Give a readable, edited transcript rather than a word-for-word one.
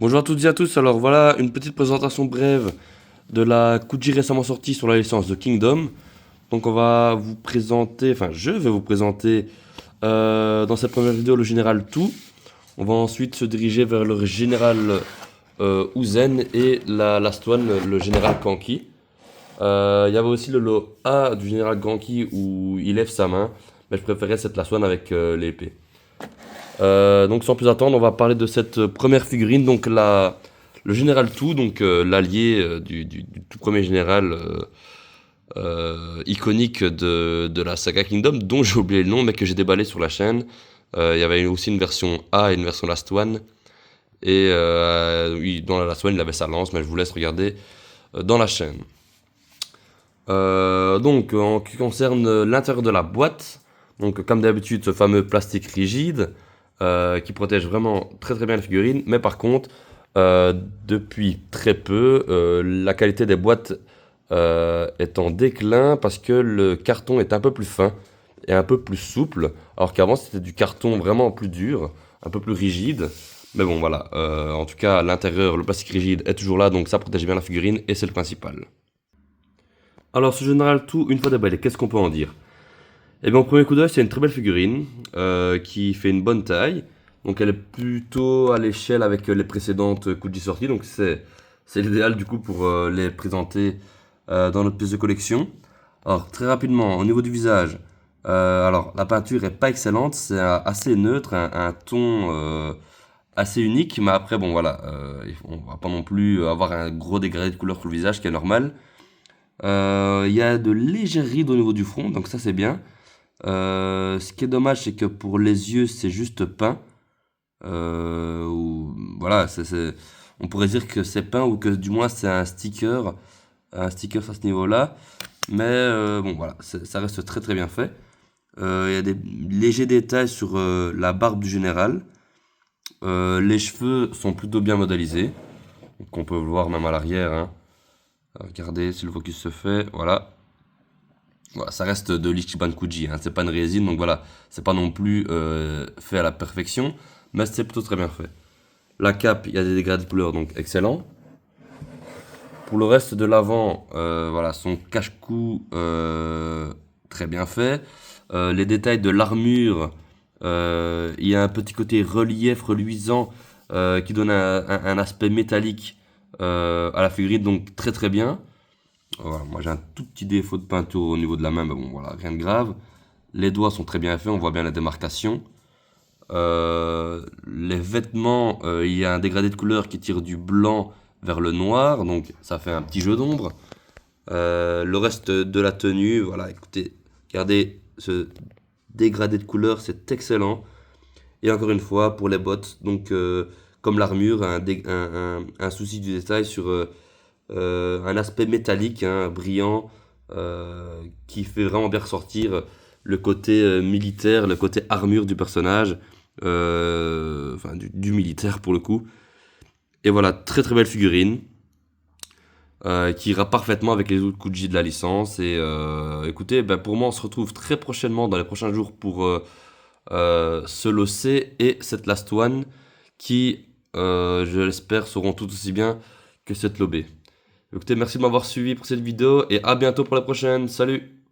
Bonjour à toutes et à tous, alors voilà une petite présentation brève de la Kuji récemment sortie sur la licence de Kingdom. Donc on va vous présenter, enfin je vais vous présenter dans cette première vidéo le général Tout. On va ensuite se diriger vers le général Uzen et la last one, le général Kanki. Il y avait aussi le lot A du général Kanki où il lève sa main, mais je préférais cette last one avec l'épée. Donc sans plus attendre, on va parler de cette première figurine, donc le général Tout, donc l'allié du tout premier général iconique de la saga Kingdom, dont j'ai oublié le nom, mais que j'ai déballé sur la chaîne. Il y avait aussi une version A et une version Last One. Et oui, dans la Last One, il avait sa lance, mais je vous laisse regarder dans la chaîne. Donc, en ce qui concerne l'intérieur de la boîte, donc comme d'habitude, ce fameux plastique rigide qui protège vraiment très très bien la figurine, mais par contre, depuis très peu, la qualité des boîtes est en déclin parce que le carton est un peu plus fin et un peu plus souple, alors qu'avant c'était du carton vraiment plus dur, un peu plus rigide. Mais bon, voilà, en tout cas, à l'intérieur, le plastique rigide est toujours là, donc ça protège bien la figurine et c'est le principal. Alors, ce général Tout, une fois déballé, qu'est-ce qu'on peut en dire? Eh bien, au premier coup d'œil, c'est une très belle figurine qui fait une bonne taille. Donc, elle est plutôt à l'échelle avec les précédentes Kuji sorties. Donc, c'est l'idéal du coup pour les présenter dans notre pièce de collection. Alors, très rapidement, au niveau du visage, alors la peinture est pas excellente, c'est assez neutre, un ton assez unique. Mais après, bon, voilà, on va pas non plus avoir un gros dégradé de couleur sur le visage, qui est normal. Il y a de légères rides au niveau du front, donc ça c'est bien. Ce qui est dommage, c'est que pour les yeux, c'est juste peint. Voilà, on pourrait dire que c'est peint ou que du moins c'est un sticker à ce niveau-là. Mais bon, voilà, ça reste très très bien fait. Il y a des légers détails sur la barbe du général. Les cheveux sont plutôt bien modélisés. Donc on peut le voir même à l'arrière, hein. Regardez si le focus se fait, voilà. Voilà, ça reste de l'Ichiban Kuji, hein. C'est pas une résine, donc voilà, c'est pas non plus fait à la perfection, mais c'est plutôt très bien fait. La cape, il y a des dégradés de couleur, donc excellent. Pour le reste de l'avant, voilà, son cache-cou très bien fait. Les détails de l'armure, il y a un petit côté relief, reluisant, qui donne un aspect métallique à la figurine, donc très très bien. Voilà, moi j'ai un tout petit défaut de peinture au niveau de la main, mais bon voilà, rien de grave. Les doigts sont très bien faits, on voit bien la démarcation. Les vêtements, il y a un dégradé de couleur qui tire du blanc vers le noir, donc ça fait un petit jeu d'ombre. Le reste de la tenue, voilà, écoutez, regardez ce dégradé de couleur, c'est excellent. Et encore une fois, pour les bottes, donc comme l'armure, un souci du détail sur un aspect métallique, hein, brillant, qui fait vraiment bien ressortir le côté militaire, le côté armure du personnage, enfin du militaire pour le coup. Et voilà, très très belle figurine, qui ira parfaitement avec les autres Kuji de la licence. Et écoutez, ben, pour moi, on se retrouve très prochainement dans les prochains jours pour ce lot C et cette last one qui, je l'espère, seront tout aussi bien que cette lot B. Écoutez, merci de m'avoir suivi pour cette vidéo et à bientôt pour la prochaine. Salut!